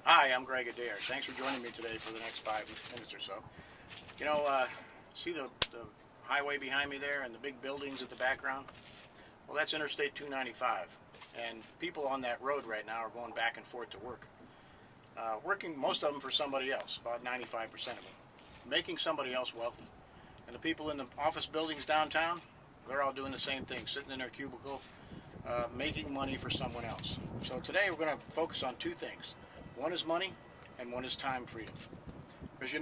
Hi, I'm Greg Adair. Thanks for joining me today for the next 5 minutes or so. See the highway behind me there and the big buildings at the background? Well, that's Interstate 295. And people on that road right now are going back and forth to work. Working, most of them, for somebody else, about 95% of them. Making somebody else wealthy. And the people in the office buildings downtown, they're all doing the same thing, sitting in their cubicle, making money for someone else. So today we're going to focus on two things. One is money, and one is time freedom. Because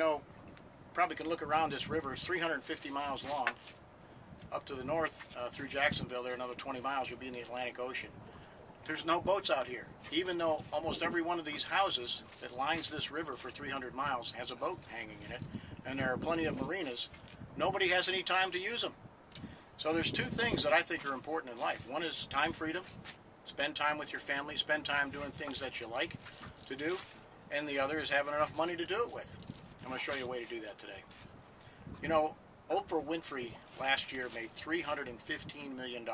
probably can look around this river. It's 350 miles long. Up to the north, through Jacksonville, there another 20 miles, you'll be in the Atlantic Ocean. There's no boats out here, even though almost every one of these houses that lines this river for 300 miles has a boat hanging in it, and there are plenty of marinas. Nobody has any time to use them. So there's two things that I think are important in life. One is time freedom. Spend time with your family, spend time doing things that you like to do, and the other is having enough money to do it with. I'm going to show you a way to do that today. Oprah Winfrey last year made $315 million.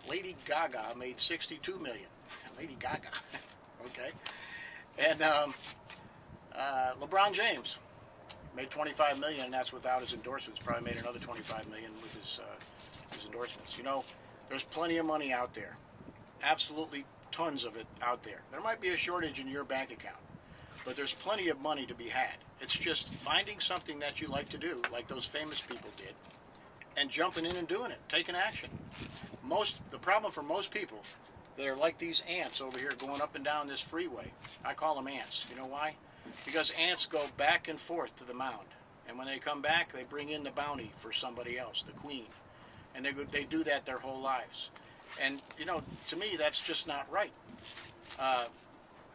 Lady Gaga made $62 million. Lady Gaga, okay. And LeBron James made $25 million, and that's without his endorsements. Probably made another $25 million with his endorsements. There's plenty of money out there. Absolutely tons of it out there. There might be a shortage in your bank account, but there's plenty of money to be had. It's just finding something that you like to do, like those famous people did, and jumping in and doing it, taking action. The problem for most people that are like these ants over here going up and down this freeway, I call them ants. You know why? Because ants go back and forth to the mound, and when they come back, they bring in the bounty for somebody else, the queen, and they do that their whole lives. And to me, that's just not right.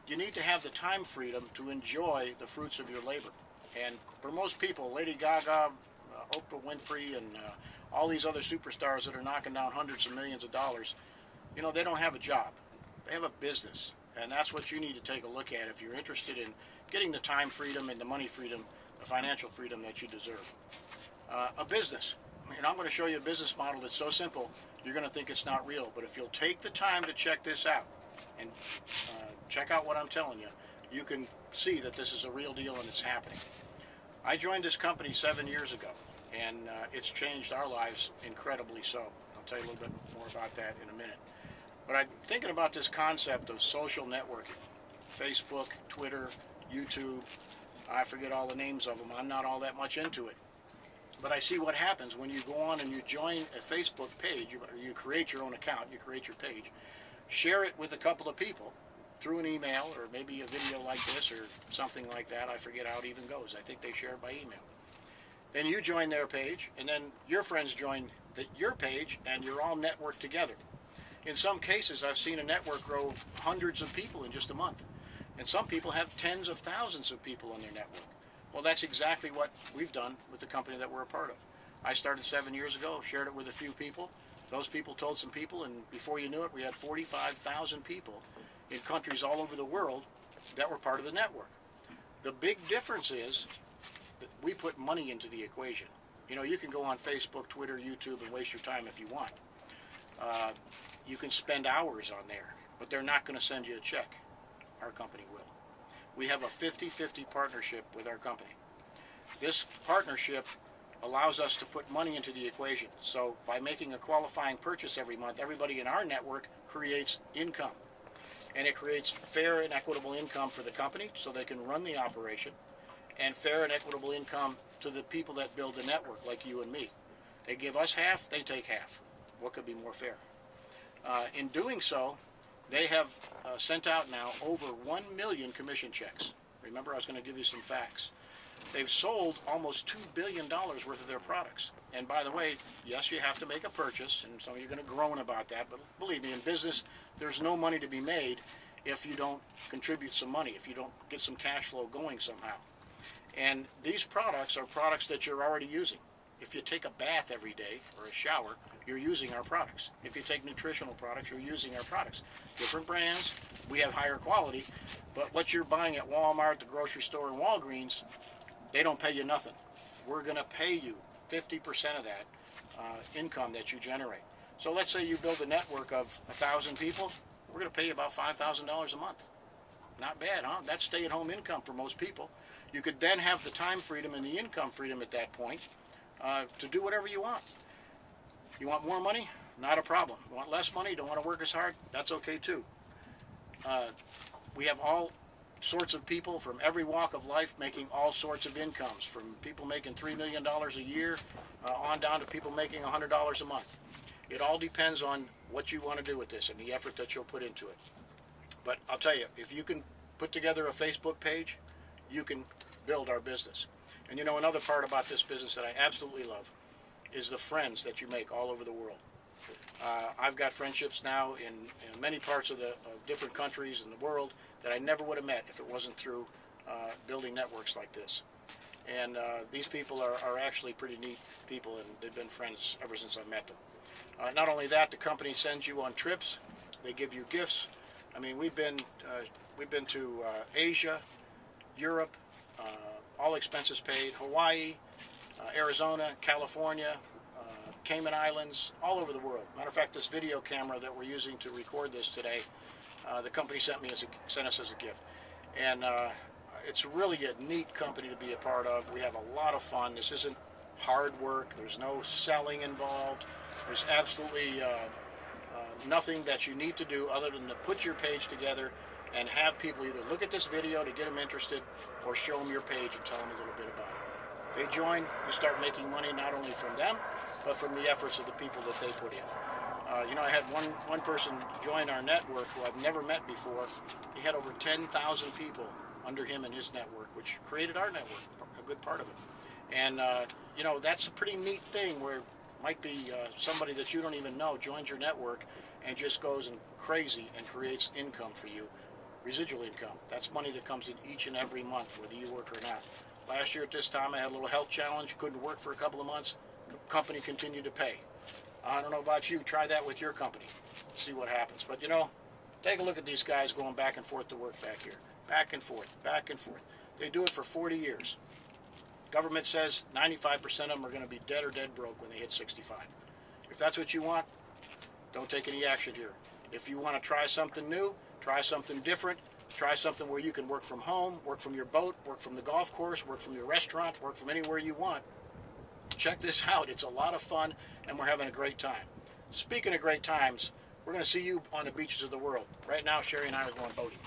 You need to have the time freedom to enjoy the fruits of your labor. And for most people, Lady Gaga, Oprah Winfrey, and all these other superstars that are knocking down hundreds of millions of dollars, they don't have a job. They have a business. And that's what you need to take a look at if you're interested in getting the time freedom and the money freedom, the financial freedom that you deserve. A business. I'm going to show you a business model that's so simple, you're going to think it's not real. But if you'll take the time to check this out and check out what I'm telling you, you can see that this is a real deal and it's happening. I joined this company 7 years ago, and it's changed our lives incredibly so. I'll tell you a little bit more about that in a minute. But I'm thinking about this concept of social networking. Facebook, Twitter, YouTube, I forget all the names of them. I'm not all that much into it. But I see what happens when you go on and you join a Facebook page, you create your own account, you create your page, share it with a couple of people through an email or maybe a video like this or something like that. I forget how it even goes. I think they share it by email. Then you join their page, and then your friends join your page, and you're all networked together. In some cases, I've seen a network grow hundreds of people in just a month. And some people have tens of thousands of people on their network. Well, that's exactly what we've done with the company that we're a part of. I started 7 years ago, shared it with a few people. Those people told some people, and before you knew it, we had 45,000 people in countries all over the world that were part of the network. The big difference is that we put money into the equation. You can go on Facebook, Twitter, YouTube, and waste your time if you want. You can spend hours on there, but they're not going to send you a check. Our company will. We have a 50-50 partnership with our company. This partnership allows us to put money into the equation. So by making a qualifying purchase every month, everybody in our network creates income. And it creates fair and equitable income for the company so they can run the operation, and fair and equitable income to the people that build the network, like you and me. They give us half, they take half. What could be more fair? In doing so, they have sent out now over 1 million commission checks. Remember, I was going to give you some facts. They've sold almost $2 billion worth of their products. And by the way, yes, you have to make a purchase, and some of you are going to groan about that, but believe me, in business, there's no money to be made if you don't contribute some money, if you don't get some cash flow going somehow. And these products are products that you're already using. If you take a bath every day or a shower, you're using our products. If you take nutritional products, you're using our products. Different brands, we have higher quality, but what you're buying at Walmart, the grocery store, and Walgreens, they don't pay you nothing. We're going to pay you 50% of that income that you generate. So let's say you build a network of 1,000 people, we're going to pay you about $5,000 a month. Not bad, huh? That's stay-at-home income for most people. You could then have the time freedom and the income freedom at that point to do whatever you want. You want more money? Not a problem. You want less money? Don't want to work as hard? That's okay too. We have all sorts of people from every walk of life making all sorts of incomes, from people making $3 million a year on down to people making $100 a month. It all depends on what you want to do with this and the effort that you'll put into it. But I'll tell you, if you can put together a Facebook page, you can build our business. And you know, another part about this business that I absolutely love is the friends that you make all over the world. I've got friendships now in many parts of different countries in the world that I never would have met if it wasn't through building networks like this. And these people are actually pretty neat people, and they've been friends ever since I met them. Not only that, the company sends you on trips. They give you gifts. I mean, we've been to Asia, Europe, all expenses paid, Hawaii, Arizona, California, Cayman Islands, all over the world. Matter of fact, this video camera that we're using to record this today, the company sent us as a gift. And it's really a neat company to be a part of. We have a lot of fun. This isn't hard work. There's no selling involved. There's absolutely nothing that you need to do other than to put your page together and have people either look at this video to get them interested or show them your page and tell them a little bit about it. They join, you start making money not only from them, but from the efforts of the people that they put in. You know, I had one person join our network who I've never met before. He had over 10,000 people under him in his network, which created our network, a good part of it. And, you know, that's a pretty neat thing where it might be somebody that you don't even know joins your network and just goes and crazy and creates income for you, residual income. That's money that comes in each and every month, whether you work or not. Last year at this time, I had a little health challenge, couldn't work for a couple of months. Company continued to pay. I don't know about you, try that with your company, see what happens. But you know, take a look at these guys going back and forth to work back here. Back and forth, back and forth. They do it for 40 years. Government says 95% of them are going to be dead or dead broke when they hit 65. If that's what you want, don't take any action here. If you want to try something new, try something different, try something where you can work from home, work from your boat, work from the golf course, work from your restaurant, work from anywhere you want. Check this out. It's a lot of fun, and we're having a great time. Speaking of great times, we're going to see you on the beaches of the world. Right now, Sherry and I are going boating.